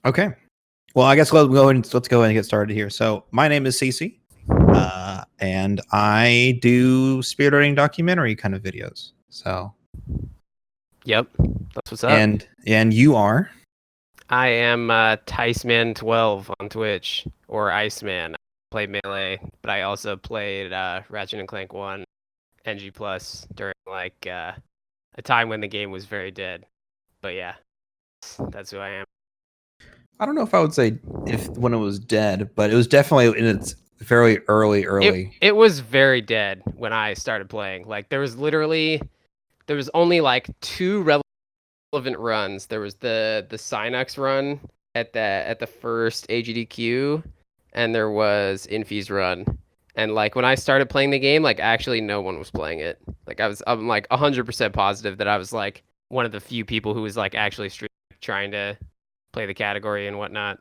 Okay. Well, I guess let's go ahead and get started here. So, my name is CC, and I do speedrunning documentary kind of videos. So, Yep, that's what's up. and you are. I am Ticeman12 on Twitch, or Iceman. I play Melee, but I also played Ratchet and Clank 1 NG Plus during a time when the game was very dead. But yeah, that's who I am. I don't know if I would say if when it was dead, but it was definitely in its very early. It was very dead when I started playing. Like there was only like two relevant runs. There was the Synox run at the first AGDQ, and there was Infi's run. And like when I started playing the game, like actually no one was playing it. Like I'm like 100% positive that I was like one of the few people who was like actually trying to play the category and whatnot.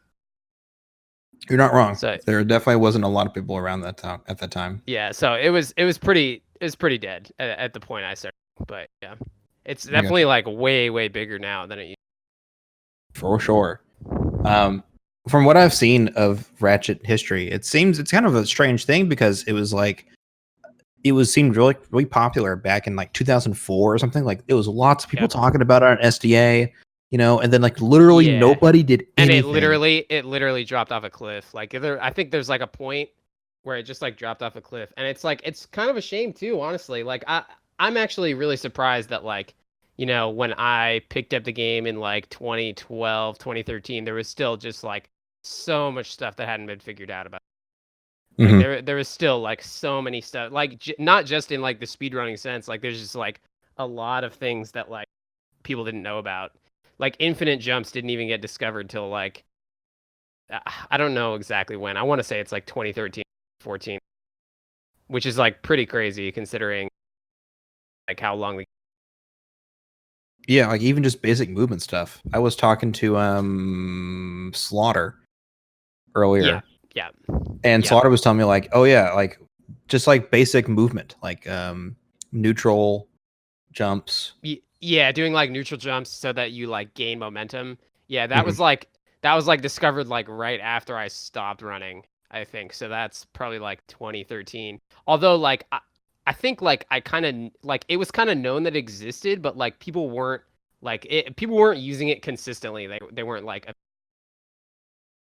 You're not wrong. So There definitely wasn't a lot of people around at that time. yeah, so it was pretty dead at the point I started. But yeah, it's I definitely like way bigger now than it used. For sure. From what I've seen of Ratchet history, it seems it's kind of a strange thing because seemed really popular back in like 2004 or something. Like it was lots of people talking about it on SDA, and then like literally nobody did and anything. it literally dropped off a cliff. Like I think there's like a point where it just like dropped off a cliff, and it's like it's kind of a shame too, honestly. Like I'm actually really surprised that like when I picked up the game in like 2012, 2013, there was still just like so much stuff that hadn't been figured out about. Like there was still like so many stuff, like not just in like the speedrunning sense. Like there's just like a lot of things that like people didn't know about. Like infinite jumps didn't even get discovered till like I don't know exactly when. I want to say it's like 2013, 14, which is like pretty crazy considering like how long the Yeah, like even just basic movement stuff. I was talking to Slaughter earlier. Yeah. And Slaughter was telling me like, oh yeah, like just like basic movement, like neutral jumps. Yeah, doing like neutral jumps so that you like gain momentum. Yeah, that was like discovered like right after I stopped running, I think. So that's probably like 2013. Although like I think like I kind of like it was kind of known that it existed, but like people weren't people weren't using it consistently. They weren't like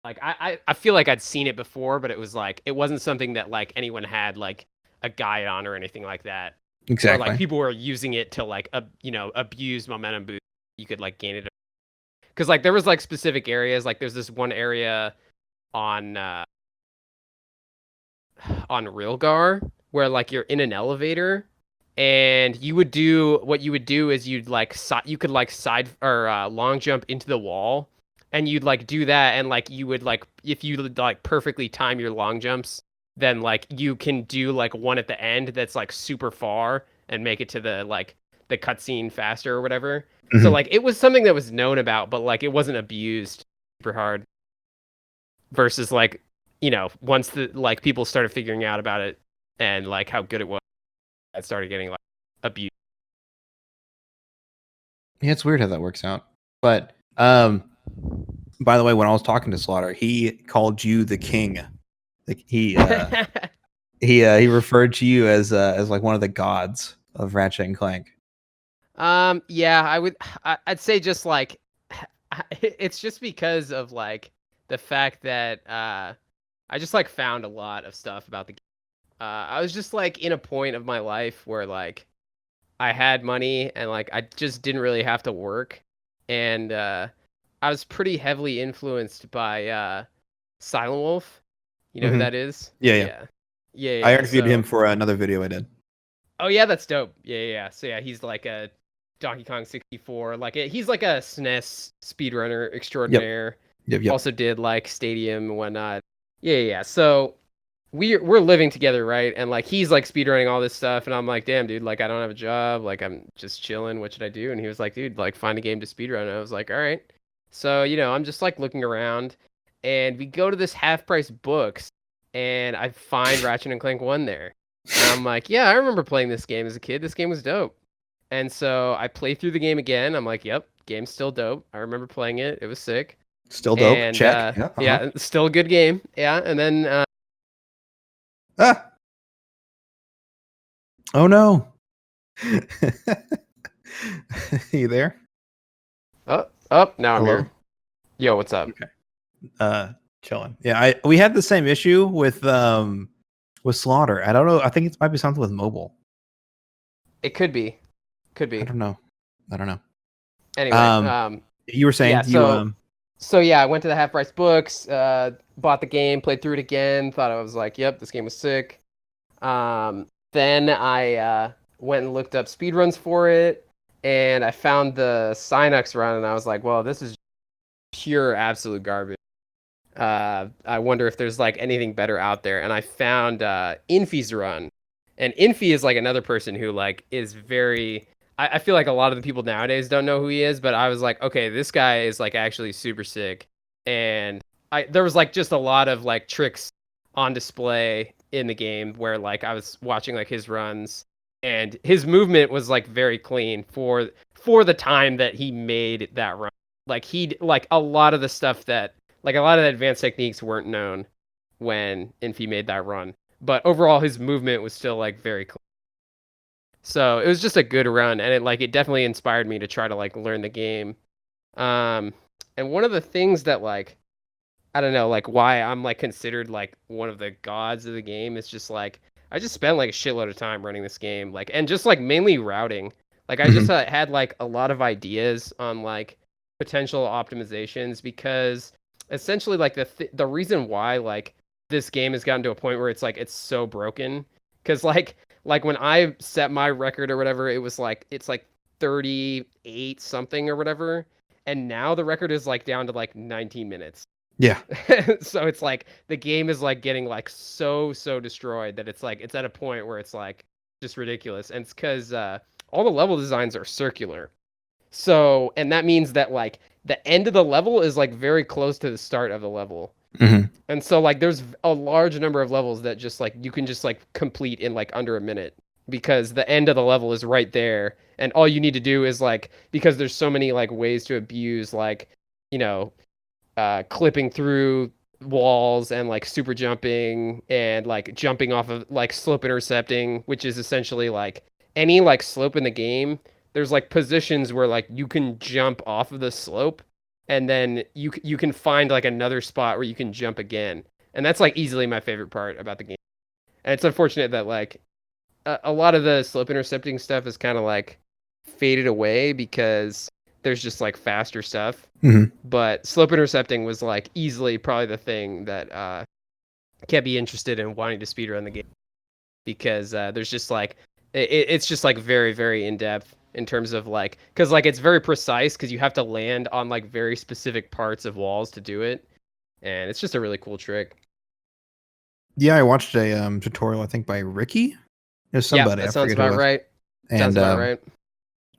I feel like I'd seen it before, but it was like it wasn't something that like anyone had like a guide on or anything like that. Or like Exactly. people were using it to like abuse momentum boost. You could like gain it because like there was like specific areas. Like there's this one area on on Rilgar where like you're in an elevator and you would do what you would do is you could like side or long jump into the wall, and you'd like do that, and like you would like if you like perfectly time your long jumps, then like you can do like one at the end that's like super far and make it to the cutscene faster or whatever. So like it was something that was known about, but like it wasn't abused super hard. Versus like once the like people started figuring out about it and like how good it was, I started getting like abused. Yeah, it's weird how that works out. But by the way, when I was talking to Slaughter, he called you the king. Like he referred to you as like one of the gods of Ratchet and Clank. Yeah, I'd say just like it's just because of like the fact that I just like found a lot of stuff about the game. I was just like in a point of my life where like I had money and like I just didn't really have to work, and I was pretty heavily influenced by Silent Wolf. You know who that is? Yeah. I interviewed him for another video I did. Oh yeah, that's dope. Yeah. So yeah, he's like a Donkey Kong 64. He's like a SNES speedrunner extraordinaire. Yep. Also did like Stadium and whatnot. Yeah. So we're living together, right? And like he's like speedrunning all this stuff, and I'm like, damn, dude, like I don't have a job, like I'm just chilling. What should I do? And he was like, dude, like find a game to speedrun. And I was like, all right. So I'm just like looking around, and we go to this half price books, and I find Ratchet and Clank 1 there. And I'm like, yeah, I remember playing this game as a kid. This game was dope. And so I play through the game again. I'm like, yep, game's still dope. I remember playing it. It was sick. Still dope. And Check. Yeah. yeah, still a good game. Yeah, and then Ah. Oh no. You there? now I'm Hello. here. Yo, what's up? Okay. Chilling. Yeah, we had the same issue with Slaughter. I don't know. I think it might be something with mobile. It could be. Could I be. don't know. Anyway, You were saying yeah, so yeah, I went to the Half Price Books, bought the game, played through it again, thought I was like, yep, this game was sick. Then I went and looked up speedruns for it, and I found the Synux run, and I was like, well, this is pure absolute garbage. I wonder if there's like anything better out there, and I found Infy's run, and Infy is like another person who like is very. I feel like a lot of the people nowadays don't know who he is, but I was like, okay, this guy is like actually super sick, and there was like just a lot of like tricks on display in the game where like I was watching like his runs, and his movement was like very clean for the time that he made that run. Like he like a lot of the stuff that like a lot of the advanced techniques weren't known when Infy made that run, but overall his movement was still like very clean. So it was just a good run, and it definitely inspired me to try to like learn the game. Um, and one of the things that like I don't know like why I'm like considered like one of the gods of the game is just like I just spent like a shitload of time running this game like and just like mainly routing. Like I just had like a lot of ideas on like potential optimizations because essentially like the reason why like this game has gotten to a point where it's like it's so broken because like when I set my record or whatever it was like it's like 38 something or whatever, and now the record is like down to like 19 minutes. Yeah. So it's like the game is like getting like so destroyed that it's like it's at a point where it's like just ridiculous, and it's because all the level designs are circular. So, and that means that like the end of the level is like very close to the start of the level. And so like there's a large number of levels that just like you can just like complete in like under a minute because the end of the level is right there, and all you need to do is like because there's so many like ways to abuse like you know clipping through walls and like super jumping and like jumping off of like slope intercepting, which is essentially like any like slope in the game. There's like positions where like you can jump off of the slope, and then you can find like another spot where you can jump again, and that's like easily my favorite part about the game. And it's unfortunate that like a lot of the slope intercepting stuff is kind of like faded away because there's just like faster stuff. But slope intercepting was like easily probably the thing that kept me interested in wanting to speedrun the game because there's just like it's just like very in depth in terms of like because like it's very precise because you have to land on like very specific parts of walls to do it, and it's just a really cool trick. Yeah, I watched a tutorial I think by Ricky. There's somebody. Yeah, that I sounds forget about right. And, sounds about right.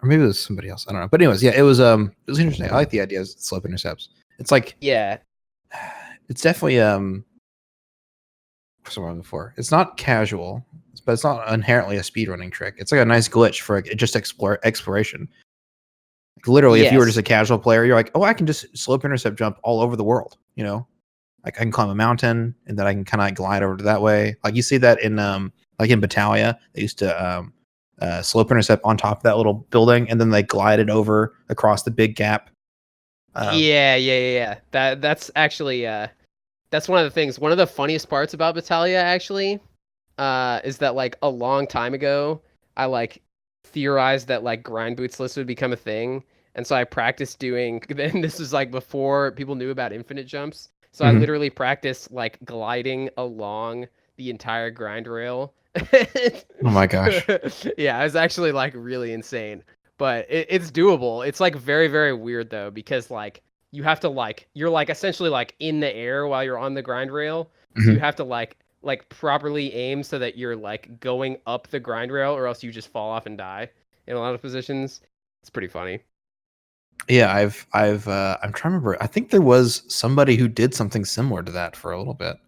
Or maybe it was somebody else. I don't know. But anyways, yeah, it was interesting. I like the idea of slope intercepts. It's like Yeah. It's definitely what's the word before? It's not casual, but it's not inherently a speedrunning trick. It's like a nice glitch for just exploration. Like literally, if you were just a casual player, you're like, oh, I can just slope intercept jump all over the world. You know, like I can climb a mountain and then I can kind of glide over to that way. Like you see that in like in Battaglia, they used to slope intercept on top of that little building, and then they glided over across the big gap. Yeah. That's actually that's one of the things. One of the funniest parts about Battaglia actually is that like a long time ago, I like theorized that like grind bootsless would become a thing, and so I practiced doing. Then this was like before people knew about infinite jumps, so I literally practiced like gliding along the entire grind rail. Oh my gosh. Yeah, it was actually like really insane, but it's doable. It's like very weird though because like you have to like you're like essentially like in the air while you're on the grind rail, so you have to like properly aim so that you're like going up the grind rail, or else you just fall off and die in a lot of positions. It's pretty funny. Yeah, I'm trying to remember. I think there was somebody who did something similar to that for a little bit.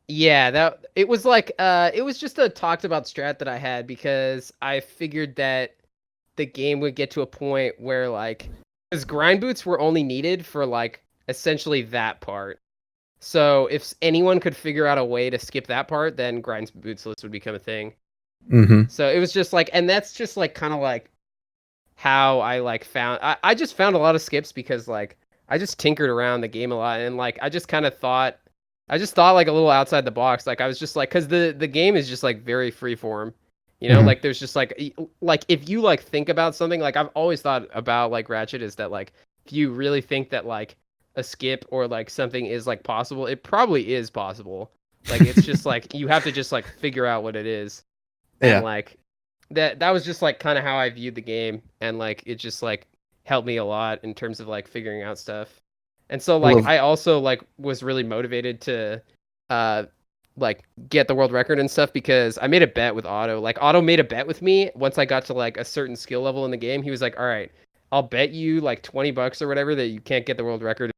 Yeah, that it was like it was just a talked about strat that I had because I figured that the game would get to a point where like because grind boots were only needed for like essentially that part. So if anyone could figure out a way to skip that part, then grinds bootsless would become a thing. Mm-hmm. So it was just like, and that's just like kind of like how I like found. I just found a lot of skips because like I just tinkered around the game a lot, and like I just kind of thought, I just thought like a little outside the box. Like I was just like, because the game is just like very freeform. You know, Mm-hmm. like there's just like if you like think about something, like I've always thought about like Ratchet is that like if you really think that like a skip or like something is like possible, it probably is possible. Like it's just like you have to just like figure out what it is. And Yeah. like that was just like kind of how I viewed the game, and like it just like helped me a lot in terms of like figuring out stuff. And so I like love. I also like was really motivated to uh like get the world record and stuff because I made a bet with Otto. Like Otto made a bet with me once I got to like a certain skill level in the game. He was like, "All right, I'll bet you like $20 or whatever that you can't get the world record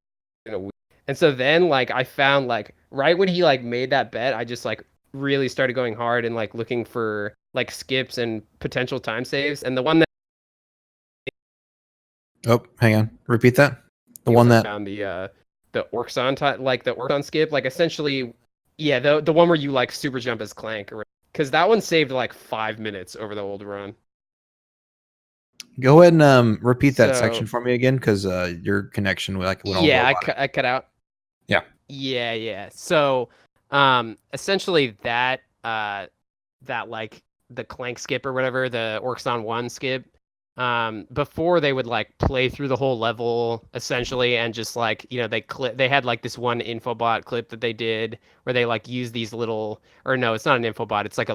in a week." And so then like I found like right when he like made that bet, I just like really started going hard and like looking for like skips and potential time saves. And the one that Oh, hang on. Repeat that. The was one I that. found the Orxon like the Orxon skip, like essentially, yeah, the one where you like super jump as Clank, because that one saved like 5 minutes over the old run. Go ahead and repeat that section So for me again, because your connection like went all yeah, robotic. I cut out. Yeah. Yeah. So essentially that like the Clank skip or whatever, the Orxon 1 skip, before they would like play through the whole level essentially, and just like, you know, they had like this one infobot clip that they did where they like use these little, or no, it's not an infobot, it's like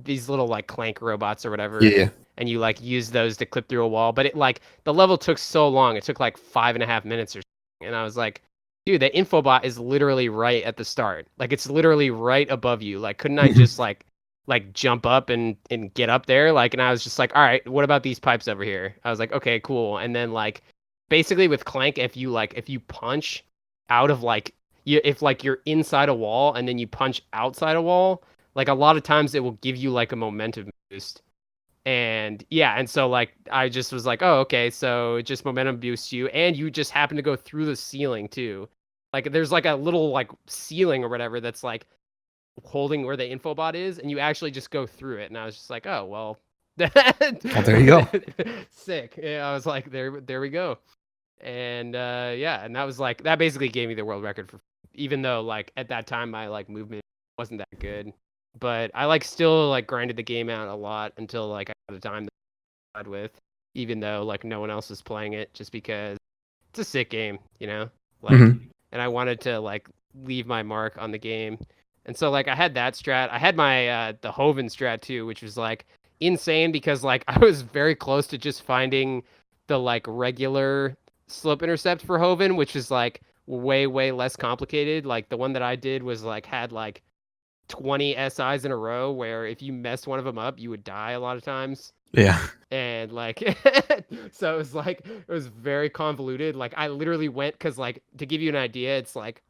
these little like Clank robots or whatever, Yeah. and you like use those to clip through a wall. But it like the level took so long, it took like 5.5 minutes or something, and I was like, dude, the infobot is literally right at the start. Like it's literally right above you. Like couldn't I just like jump up and get up there? Like, and I was just like, all right, what about these pipes over here? I was like, okay, cool. And then like basically with Clank, if you punch out of like if like you're inside a wall and then you punch outside a wall, like a lot of times it will give you like a momentum boost. And yeah, and so like I just was like, oh, okay, so it just momentum boosts you, and you just happen to go through the ceiling too. Like there's like a little like ceiling or whatever that's like holding where the infobot is, and you actually just go through it. And I was just like, oh well, Well, there you go. sick. Yeah, I was like, there we go. And yeah, and that was like that basically gave me the world record for, even though like at that time my like movement wasn't that good, but I like still like grinded the game out a lot until like I got a time that I had with, even though like no one else was playing it, just because it's a sick game, you know, like, and I wanted to like leave my mark on the game. And so like I had that strat. I had my the Hoven strat too, which was like insane because like I was very close to just finding the like regular slope intercept for Hoven, which is like way less complicated. Like the one that I did was like had like 20 SIs in a row where if you messed one of them up, you would die a lot of times. Yeah. And like so it was like it was very convoluted. Like I literally went, because like to give you an idea, it's like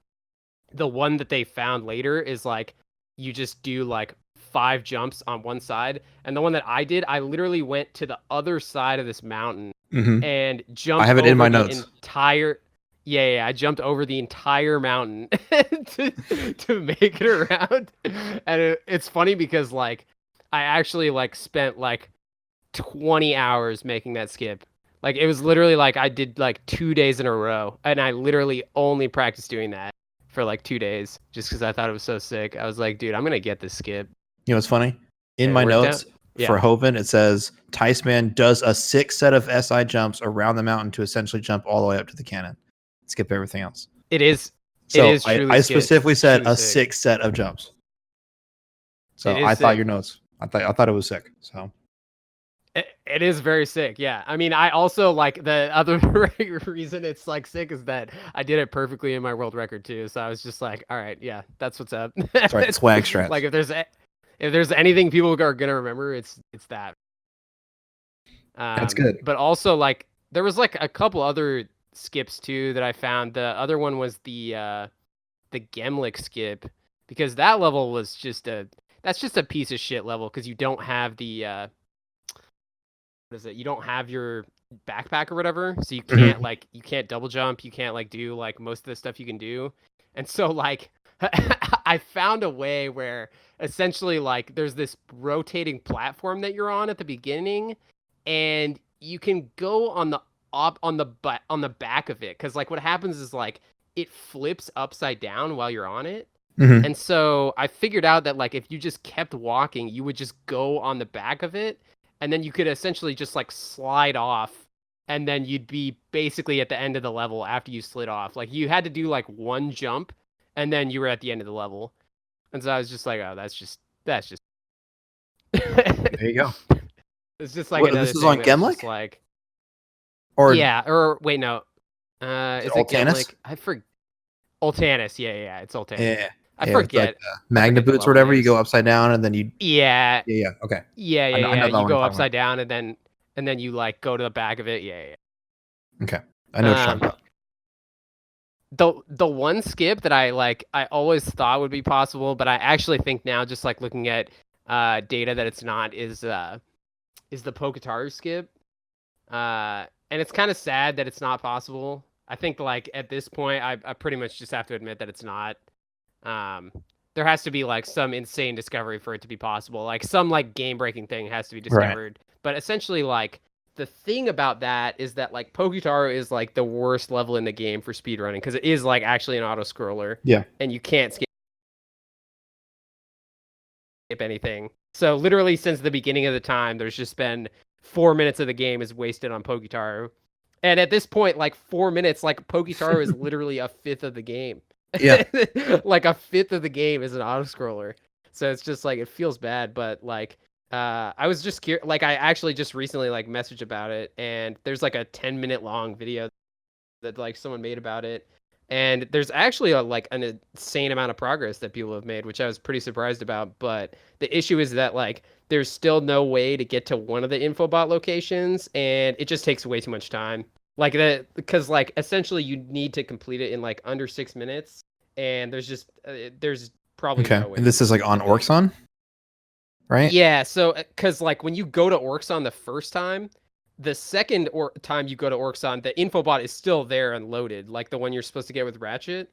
the one that they found later is like you just do like 5 jumps on one side, and the one that I did, I literally went to the other side of this mountain and I jumped have it in over my the notes. entire I jumped over the entire mountain to make it around. And it's funny because like I actually like spent like 20 hours making that skip. Like it was literally like I did like 2 days in a row, and I literally only practiced doing that for like 2 days just because I thought it was so sick. I was like, dude, I'm gonna get this skip. You know what's funny? In And it my worked notes out. Yeah. for Hoven, it says Ticeman does a 6 set of SI jumps around the mountain to essentially jump all the way up to the cannon. Skip everything else. It is So truly I sick. specifically said Truly a sick. 6 set of jumps. So It is I thought sick. your notes. I thought it was sick. So It is very sick. Yeah. I mean, I also like the other reason it's like sick is that I did it perfectly in my world record too. So I was just like, all right, yeah, that's what's up. that's right. Swag strats. Like if there's anything people are gonna remember, it's that. That's good. But also like there was like a couple other skips too that I found. The other one was the Gemlick skip, because that level was just a piece of shit level, because you don't have the what is it? You don't have your backpack or whatever, so you can't like you can't double jump, you can't like do like most of the stuff you can do. And so like I found a way where essentially like there's this rotating platform that you're on at the beginning, and you can go on the on the back of it, because like what happens is like it flips upside down while you're on it. And so I figured out that like if you just kept walking, you would just go on the back of it, and then you could essentially just like slide off, and then you'd be basically at the end of the level after you slid off. Like you had to do like one jump, and then you were at the end of the level. And so I was just like, oh, that's just There you go. it's just like another this is thing on Gemlik? like, Or yeah, or wait, no. Is it Ultanis? Gemlik? I forget. Ultanis, yeah, it's Ultanis. Yeah. I forget. Like, Magna boots or whatever, you go upside down and then you Yeah. Yeah, okay. Yeah. I know that You one go you're talking upside down and then you like go to the back of it. Yeah. Okay. I know what you're talking about. The one skip that I always thought would be possible, but I actually think now, just like looking at data, that it's not, is the Poketaru skip. And it's kind of sad that it's not possible. I think like at this point I pretty much just have to admit that it's not. There has to be like some insane discovery for it to be possible. Like some like game breaking thing has to be discovered. Right. But essentially like the thing about that is that like Poketaru is like the worst level in the game for speedrunning, because it is like actually an auto scroller. Yeah. And you can't skip anything. So literally since the beginning of the time, there's just been 4 minutes of the game is wasted on Poketaru. And at this point, like 4 minutes, like Poketaru is literally a fifth of the game. Yeah. Like a fifth of the game is an auto scroller. So it's just like, it feels bad. But like, I was just curious, like I actually just recently like messaged about it, and there's like a 10-minute long video that like someone made about it. And there's actually like an insane amount of progress that people have made, which I was pretty surprised about. But the issue is that like there's still no way to get to one of the infobot locations, and it just takes way too much time. Like that, because like essentially you need to complete it in like under 6 minutes, and there's probably no way. And this is like on Orxon, right? Yeah. So because like when you go to Orxon the first time, the second time you go to Orxon, the infobot is still there and loaded, like the one you're supposed to get with Ratchet.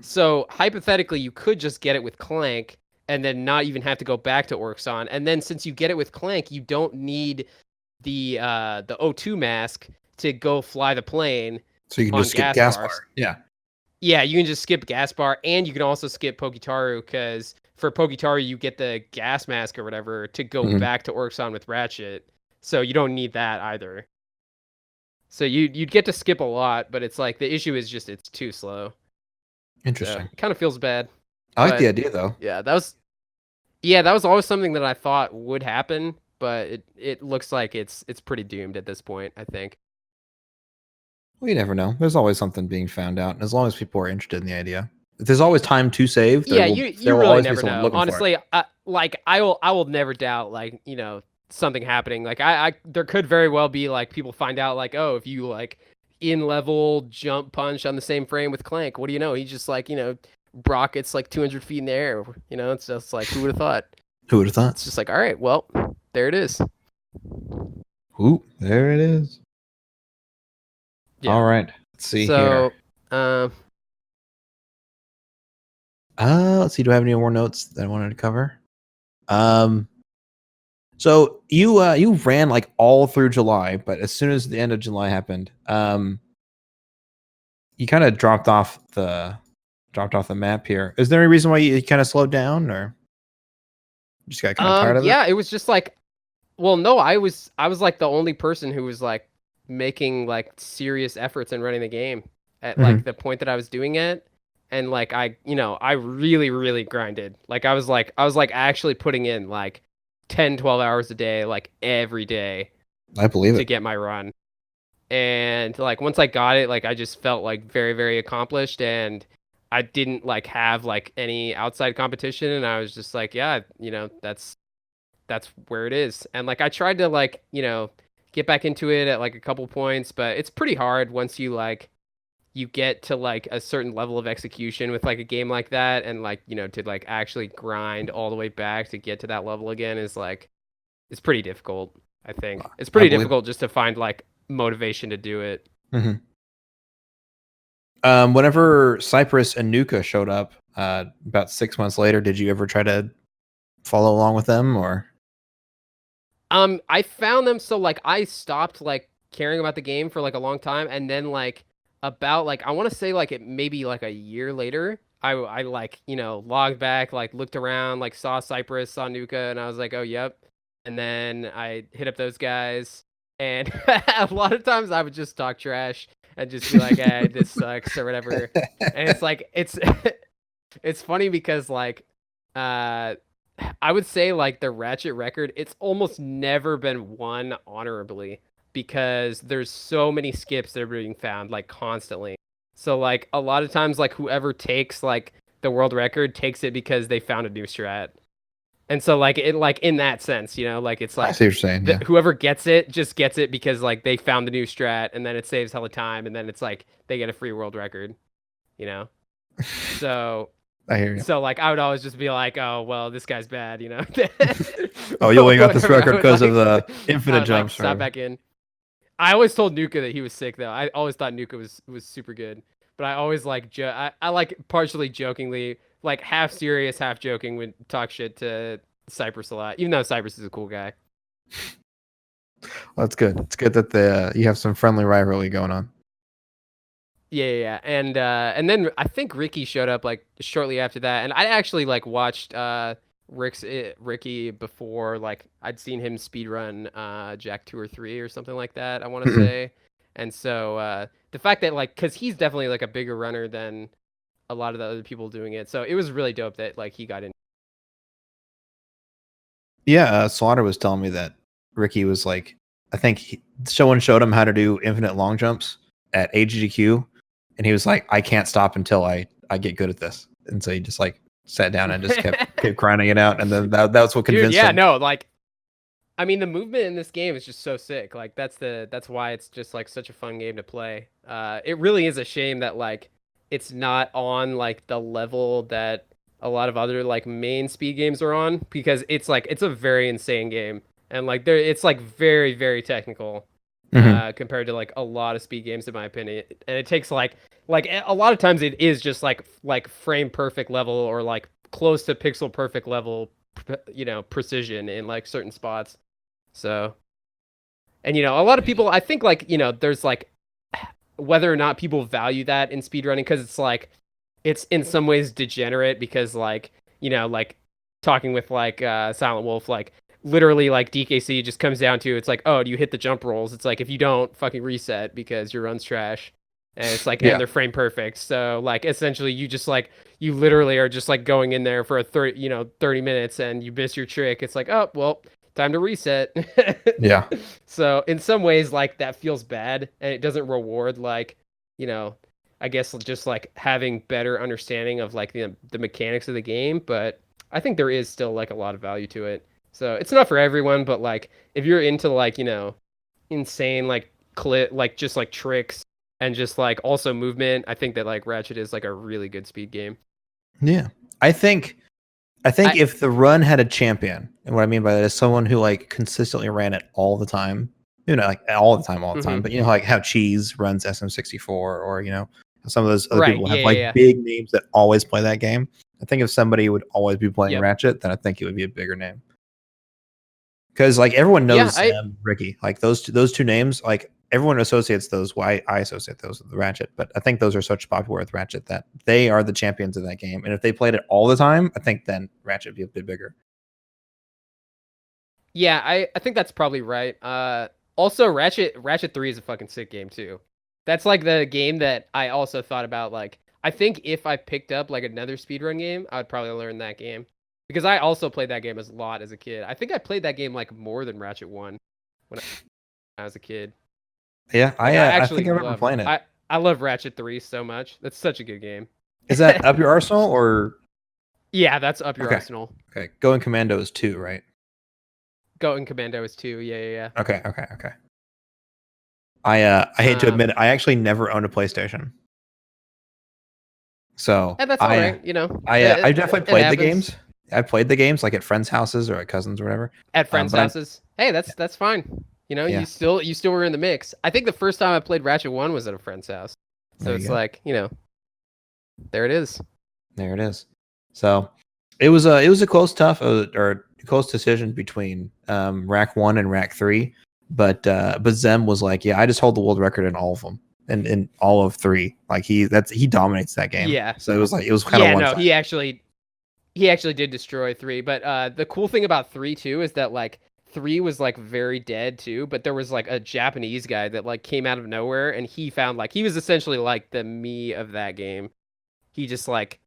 So hypothetically, you could just get it with Clank and then not even have to go back to Orxon. And then since you get it with Clank, you don't need the O2 mask to go fly the plane. So you can just skip gas bar. Yeah, you can just skip gas bar, and you can also skip Poketaru, because for Poketaru you get the gas mask or whatever to go back to Orxon with Ratchet. So you don't need that either. So you'd get to skip a lot, but it's like the issue is just it's too slow. Interesting. So it kind of feels bad. I like the idea though. Yeah, that was always something that I thought would happen, but it looks like it's pretty doomed at this point, I think. Well, you never know. There's always something being found out, and as long as people are interested in the idea, if there's always time to save. You really never know. Honestly, I will never doubt, like, you know, something happening. Like there could very well be like people find out like, oh, if you like in level jump punch on the same frame with Clank, what do you know? He just like, you know, rockets like 200 feet in the air. You know, it's just like, who would have thought? Who would have thought? It's just like, all right, well, there it is. Ooh, there it is. Yeah. All right. Let's see here. Let's see. Do I have any more notes that I wanted to cover? So you ran like all through July, but as soon as the end of July happened, you kind of dropped off the map here. Is there any reason why you kind of slowed down, or just got kind of tired of it? Yeah, it was just like, well, no, I was like the only person who was like making like serious efforts in running the game at like the point that I was doing it. And like I really, really grinded. Like I was actually putting in like 10, 12 hours a day, like every day. I believe it. To get my run. And like once I got it, like I just felt like very, very accomplished, and I didn't like have like any outside competition, and I was just like, yeah, you know, that's where it is. And like I tried to like, you know, get back into it at like a couple points, but it's pretty hard once you like you get to like a certain level of execution with like a game like that, and like, you know, to like actually grind all the way back to get to that level again is like, it's pretty difficult. I think it's pretty difficult just to find like motivation to do it. Mm-hmm. Whenever Cypress and Nuka showed up about 6 months later, did you ever try to follow along with them, or? I found them, so like I stopped like caring about the game for like a long time, and then like about like I want to say like it maybe like a year later, I like logged back, like looked around, like saw Cypress, saw Nuka, and I was like, oh yep, and then I hit up those guys, and a lot of times I would just talk trash and just be like, hey, this sucks or whatever, and it's like it's funny because like uh I would say like the Ratchet record, it's almost never been won honorably because there's so many skips that are being found like constantly. So like a lot of times like whoever takes like the world record takes it because they found a new strat. And so like it like in that sense, like it's I like see what you're saying. Yeah. whoever gets it just gets it because like they found the new strat, and then it saves hella time, and then it's like they get a free world record, you know? So I hear you. so like I would always just be like, oh well, this guy's bad, Oh, you only got this record because of the I infinite would, jumps. stop back in. I always told Nuka that he was sick though. I always thought Nuka was super good, but I always like I like partially jokingly, like half serious, half joking, would talk shit to Cypress a lot, even though Cypress is a cool guy. Well, that's good. It's good that you have some friendly rivalry going on. Yeah. And then I think Ricky showed up like shortly after that, and I actually like watched Ricky before, like I'd seen him speedrun Jack 2 or 3 or something like that, I want to say. And so the fact that like, because he's definitely like a bigger runner than a lot of the other people doing it, so it was really dope that like he got in. Yeah, Slaughter was telling me that Ricky was like, I think someone showed him how to do infinite long jumps at AGDQ, and he was like, I can't stop until I get good at this. And so he just like sat down and just kept grinding it out, and then that's what convinced him. No, like I mean the movement in this game is just so sick. Like that's why it's just like such a fun game to play. It really is a shame that like it's not on like the level that a lot of other like main speed games are on, because it's like it's a very insane game, and like it's like very very technical compared to like a lot of speed games in my opinion, and it takes like a lot of times it is just like frame perfect level or like close to pixel perfect level precision in like certain spots. So, and a lot of people, I think like there's like whether or not people value that in speedrunning, because it's like it's in some ways degenerate, because like like talking with like Silent Wolf, like literally like DKC just comes down to, it's like, oh, do you hit the jump rolls? It's like if you don't, fucking reset because your run's trash. And it's like, and they're frame perfect. So like essentially you literally are just like going in there for a 30 minutes and you miss your trick. It's like, oh well, time to reset. Yeah. So in some ways like that feels bad, and it doesn't reward like I guess just like having better understanding of like the mechanics of the game. But I think there is still like a lot of value to it. So it's not for everyone, but like if you're into like insane like like just like tricks and just like also movement, I think that like Ratchet is like a really good speed game. Yeah, I think if the run had a champion, and what I mean by that is someone who like consistently ran it all the time, like all the time, but like how Cheese runs SM64, or some of those other people have big names that always play that game. I think if somebody would always be playing Ratchet, then I think it would be a bigger name. Because like everyone knows Ricky, like those two names, like everyone associates those. Why I associate those with the Ratchet, but I think those are such popular with Ratchet that they are the champions of that game. And if they played it all the time, I think then Ratchet would be a bit bigger. Yeah, I think that's probably right. Also Ratchet 3 is a fucking sick game too. That's like the game that I also thought about. Like I think if I picked up like another speedrun game, I would probably learn that game. Because I also played that game a lot as a kid. I think I played that game like more than Ratchet 1 when I was a kid. Yeah, like, I think I remember playing it. I love Ratchet 3 so much. That's such a good game. Is that Up Your Arsenal or? Yeah, that's Up Your Arsenal. Okay, Going Commando is 2, right? Going Commando is 2. Yeah. Okay. I hate to admit it, I actually never owned a PlayStation. So that's all right. I definitely played the games. I played the games like at friends' houses or at cousins or whatever. At friends' houses. Hey, that's fine. You know, Yeah. you still were in the mix. I think the first time I played Ratchet 1 was at a friend's house. So it's like, you know, there it is. There it is. So it was a close close decision between Rack 1 and Rack 3, but Zem was like, yeah, I just hold the world record in all of them. And in all of 3. Like he dominates that game. Yeah. So it was kind of one no, he actually did destroy 3, but the cool thing about 3 too is that like 3 was like very dead too, but there was like a Japanese guy that like came out of nowhere and he found like he was essentially like the me of that game. He just like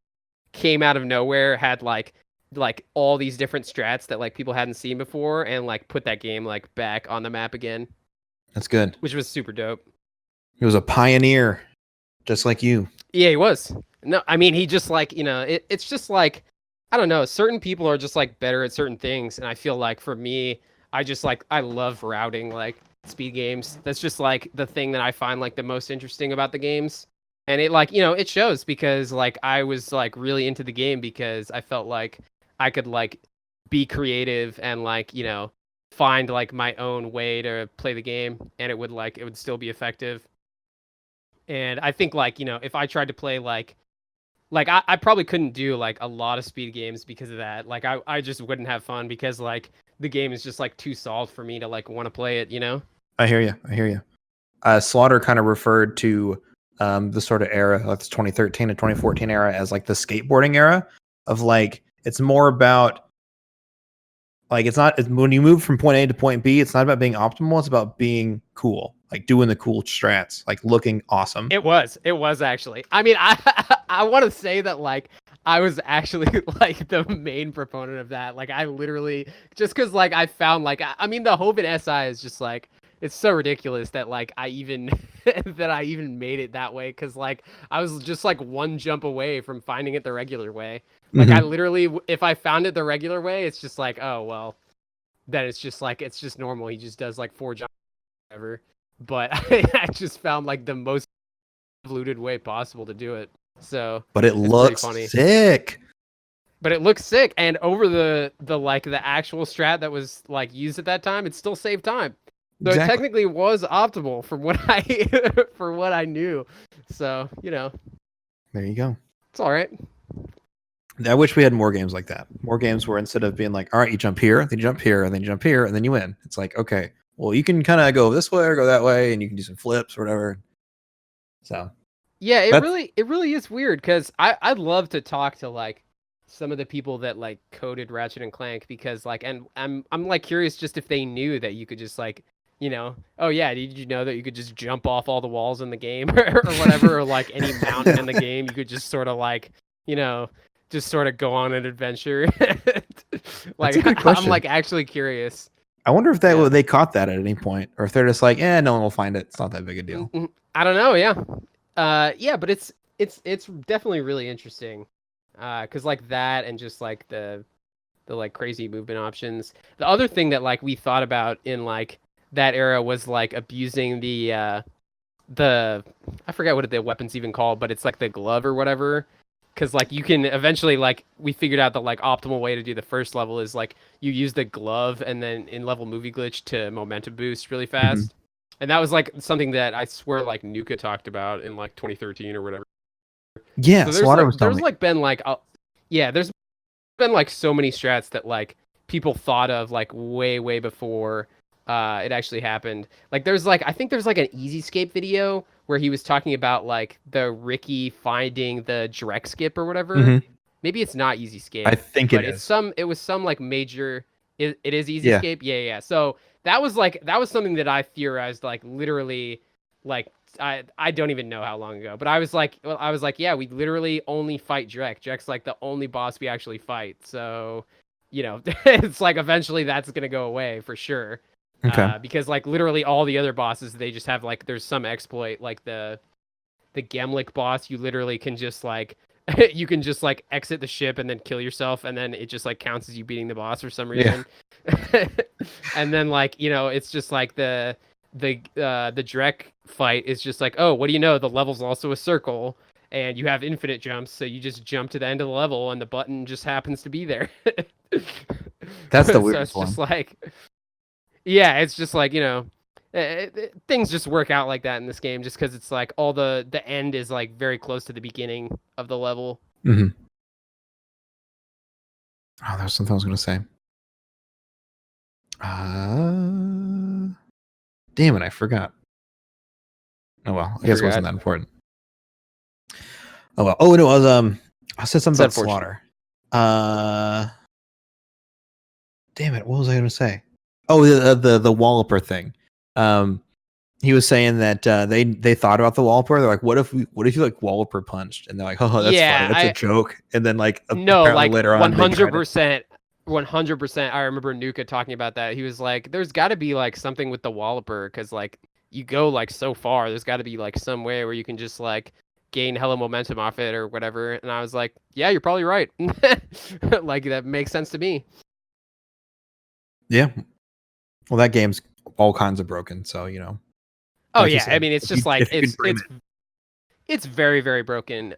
came out of nowhere, had like all these different strats that like people hadn't seen before, and like put that game like back on the map again. That's good. Which was super dope. He was a pioneer, just like you. Yeah, he was. No, I mean he just like, you know, it's just like, I don't know, certain people are just like better at certain things, and I feel like for me, I just like, I love routing like speed games. That's just like the thing that I find like the most interesting about the games. And it like, you know, it shows because like I was like really into the game because I felt like I could like be creative and like, you know, find like my own way to play the game, and it would still be effective. And I think like, you know, if I tried to play like I probably couldn't do like a lot of speed games because of that. Like I just wouldn't have fun because like the game is just like too solved for me to like want to play it, you know? I hear you. Slaughter kind of referred to the sort of era, like this 2013 to 2014 era, as like the skateboarding era of like, it's more about like, when you move from point A to point B, it's not about being optimal. It's about being cool, like doing the cool strats, like looking awesome. It was actually. I mean, I want to say that like I was actually like the main proponent of that. Like I literally, just because like I found like, I mean, the Hoven SI is just like, it's so ridiculous that like I even made it that way, because like I was just like one jump away from finding it the regular way. Like I literally, if I found it the regular way, it's just like, oh well, then it's just like, it's just normal. He just does like 4 jumps ever. But I just found like the most convoluted way possible to do it. So, but it looks sick. But it looks sick, and over the like the actual strat that was like used at that time, it still saved time. So It technically was optimal from what I knew. So, you know. There you go. It's all right. I wish we had more games like that. More games where instead of being like, all right, you jump here, then you jump here, and then you jump here, and then you win. It's like, okay, well, you can kind of go this way or go that way, and you can do some flips or whatever. So yeah, it really is weird, because I'd love to talk to like some of the people that like coded Ratchet and Clank, because like, and I'm like curious just if they knew that you could just like, you know, oh yeah, did you know that you could just jump off all the walls in the game or whatever, or like any mountain in the game, you could just sort of like, you know, just sort of go on an adventure. Like I'm like actually curious. I wonder if they caught that at any point, or if they're just like, no one will find it. It's not that big a deal. I don't know. Yeah. Yeah, but it's definitely really interesting. Cause like that, and just like the like crazy movement options. The other thing that like we thought about in like that era was like abusing the I forget what the weapon's even called, but it's like the glove or whatever. Because like you can eventually, like we figured out the like optimal way to do the first level is like you use the glove and then in level movie glitch to momentum boost really fast. And that was like something that I swear like Nuka talked about in like 2013 or whatever. Yeah, so there's like been like there's been like so many strats that like people thought of like way before it actually happened. Like there's like, I think there's like an Easyscape video where he was talking about like the Ricky finding the Drek skip or whatever. Maybe it's not Easyscape. I think it is. It was some like major. It is Easyscape. Yeah. So that was something that I theorized like literally like I don't even know how long ago, but I was like, yeah, we literally only fight Drek. Drek's like the only boss we actually fight. So, you know, it's like eventually that's gonna go away for sure. Okay. Because like literally all the other bosses, they just have like, there's some exploit, like the Gemlik boss, you literally can just like you can just like exit the ship and then kill yourself, and then it just like counts as you beating the boss for some reason. And then like, you know, it's just like the Drek fight is just like, oh, what do you know, the level's also a circle and you have infinite jumps, so you just jump to the end of the level and the button just happens to be there. That's the weirdest one. Just like, Yeah, it's just like, things just work out like that in this game, just because it's like all the end is like very close to the beginning of the level. Mm-hmm. Oh, there's something I was gonna say. Damn it, I forgot. Oh well, I guess it wasn't that important. Oh well. Oh no, I said something about slaughter. Damn it, what was I gonna say? Oh, the Walloper thing. He was saying that they thought about the Walloper. They're like, what if you like Walloper punched? And they're like, oh, that's funny. That's a joke. And then like apparently later on, 100%. 100%. I remember Nuka talking about that. He was like, there's got to be like something with the Walloper, because like you go like so far. There's got to be like some way where you can just like gain hella momentum off it or whatever. And I was like, yeah, you're probably right. Like that makes sense to me. Yeah. Well, that game's all kinds of broken. So, you know. Oh yeah. I mean, it's just like, it's very, very broken.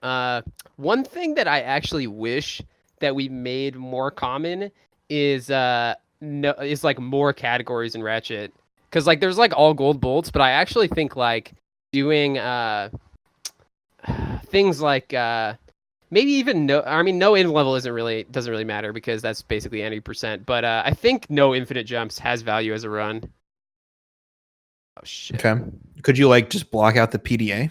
One thing that I actually wish that we made more common is like more categories in Ratchet, because like there's like all gold bolts, but I actually think like doing things like maybe even no in level doesn't really matter, because that's basically any percent, but I think no infinite jumps has value as a run. Oh shit. Okay. Could you like just block out the PDA?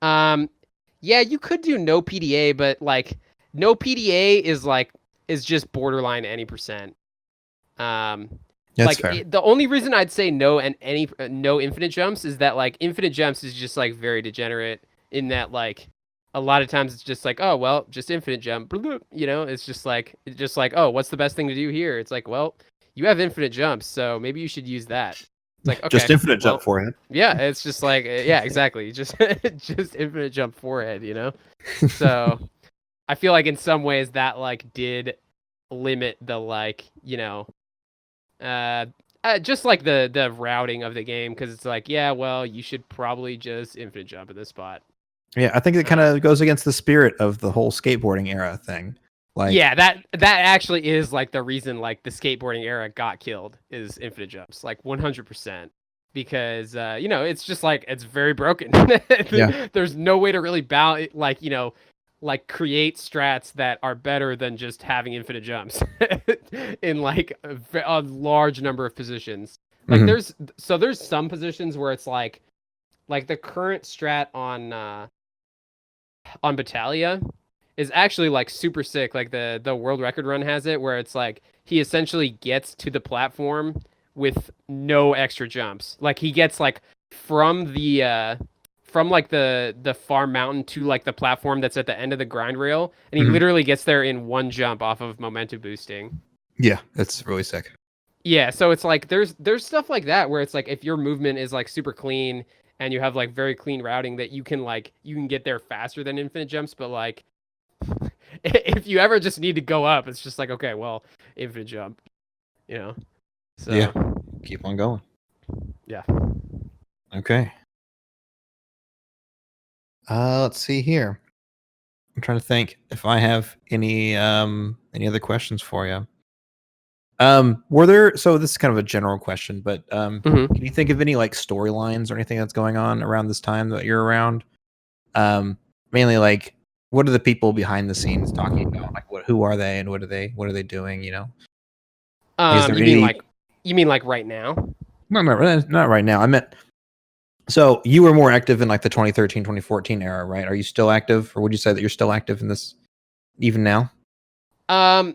Yeah, you could do no PDA, but like no PDA is just borderline any percent. That's like fair. The only reason I'd say no and no infinite jumps is that like infinite jumps is just like very degenerate, in that like a lot of times it's just like, oh well, just infinite jump, you know, it's just like oh, what's the best thing to do here? It's like, well, you have infinite jumps, so maybe you should use that. It's like, okay, just infinite jump forehead. Yeah, it's just like, yeah, exactly. Just infinite jump forehead, you know? So I feel like in some ways that like did limit the like, you know, just like the routing of the game, because it's like, yeah, well, you should probably just infinite jump at this spot. Yeah, I think it kind of goes against the spirit of the whole skateboarding era thing. Like, yeah, that actually is like the reason like the skateboarding era got killed, is infinite jumps, like 100%, because you know, it's just like, it's very broken. Yeah. There's no way to really like, you know, like create strats that are better than just having infinite jumps in like a large number of positions. Like there's some positions where it's like the current strat on Battaglia is actually like super sick. Like the world record run has it, where it's like he essentially gets to the platform with no extra jumps. Like he gets like from the farm mountain to like the platform that's at the end of the grind rail, and he literally gets there in one jump off of momentum boosting. Yeah, that's really sick. Yeah, so it's like there's stuff like that where it's like if your movement is like super clean and you have like very clean routing, that you can get there faster than infinite jumps. But like if you ever just need to go up, it's just like, okay, well, infinite jump, you know. So yeah, keep on going. Yeah. Okay. Let's see here. I'm trying to think if I have any other questions for you. Were there, so this is kind of a general question, but can you think of any like storylines or anything that's going on around this time that you're around? Mainly like, what are the people behind the scenes talking about? Like, who are they, and what are they doing? You know. You mean like right now? No, not right now. I meant, so you were more active in like the 2013, 2014 era, right? Are you still active, or would you say that you're still active in this even now? I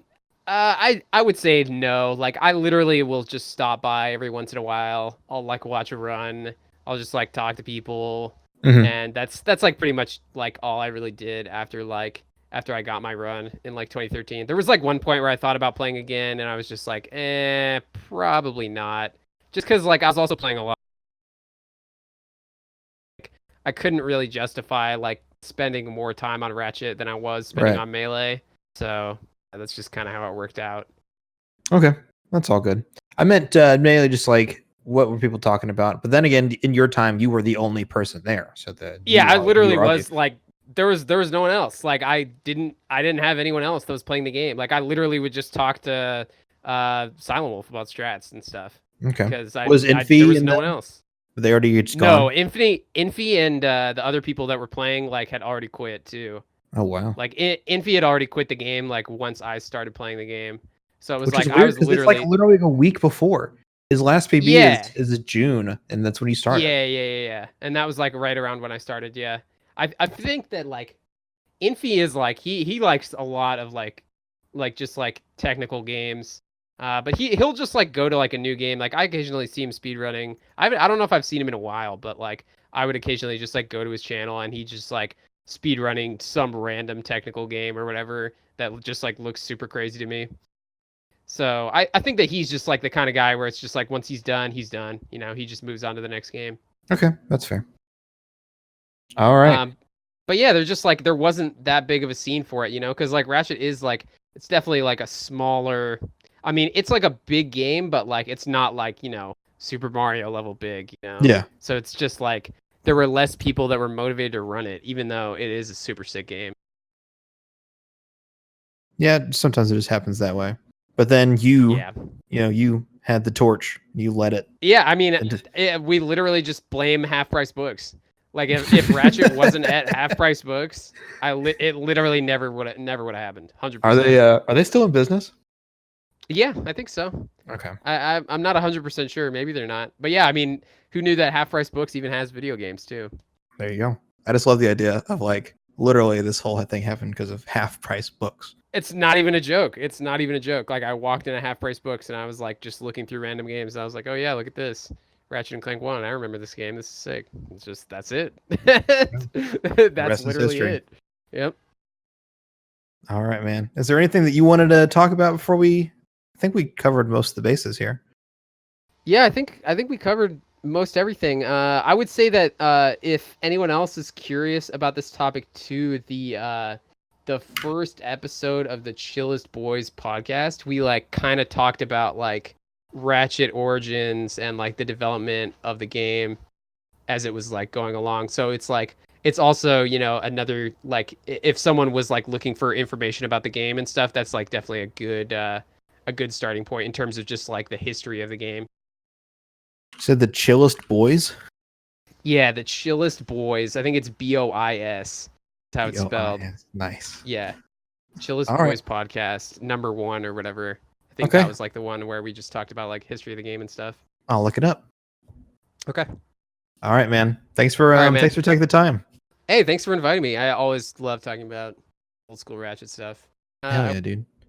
would say no. Like I literally will just stop by every once in a while. I'll like watch a run. I'll just like talk to people. And that's like pretty much like all I really did after I got my run in like 2013. There was like one point where I thought about playing again, and I was just like, probably not. Just because like I was also playing a lot. I couldn't really justify like spending more time on Ratchet than I was spending on Melee. So that's just kind of how it worked out. Okay, that's all good. I meant mainly just like, what were people talking about? But then again, in your time, you were the only person there. So I literally was like, there was no one else. Like I didn't have anyone else that was playing the game. Like I literally would just talk to Silent Wolf about strats and stuff. Okay. Because Was there Infi was in no that? one else. They already just No, gone? Infi and the other people that were playing like had already quit too. Oh, wow. Like Infi had already quit the game like once I started playing the game. So it was Which like is I weird was because it's like literally literally a week before. His last PB yeah. is June, and that's when he started. Yeah. And that was like right around when I started, yeah. I think that like Infi is like he likes a lot of like just like technical games. But he'll just like go to like a new game. Like I occasionally see him speedrunning. I don't know if I've seen him in a while, but like I would occasionally just like go to his channel and he just like speedrunning some random technical game or whatever that just like looks super crazy to me. So I think that he's just like the kind of guy where it's just like once he's done, he's done. You know, he just moves on to the next game. Okay, that's fair. All right. But yeah, there's just like there wasn't that big of a scene for it, you know, because like Ratchet is like it's definitely like a smaller. I mean, it's like a big game, but like it's not like Super Mario level big, you know. Yeah. So it's just like there were less people that were motivated to run it, even though it is a super sick game. Yeah, sometimes it just happens that way. But then you had the torch. You let it. Yeah, I mean, we literally just blame half price books. Like if Ratchet wasn't at half price books, it literally never would have happened. 100%. Are they still in business? Yeah, I think so. Okay. I'm not 100% sure. Maybe they're not. But yeah, I mean, who knew that half price books even has video games too? There you go. I just love the idea of like literally this whole thing happened because of half price books. It's not even a joke. It's not even a joke. Like I walked in a half price books and I was like just looking through random games. And I was like, oh yeah, look at this. Ratchet and Clank 1. I remember this game. This is sick. It's just that's it. That's literally it. Yep. All right, man. Is there anything that you wanted to talk about before I think we covered most of the bases here. Yeah, I think we covered most everything. I would say that if anyone else is curious about this topic too, the first episode of the Chillest Boys podcast, we like kind of talked about like Ratchet origins and like the development of the game as it was like going along. So it's like it's also another like if someone was like looking for information about the game and stuff, that's like definitely a good starting point in terms of just like the history of the game. You said the Chillest Boys? Yeah, the Chillest Boys. I think it's BOIS. That's how it's spelled. Nice. Yeah. Chillest Boys podcast, number 1 or whatever. I think that was like the one where we just talked about like history of the game and stuff. I'll look it up. Okay. All right, man. Thanks for taking the time. Hey, thanks for inviting me. I always love talking about old school Ratchet stuff. Hell yeah, dude.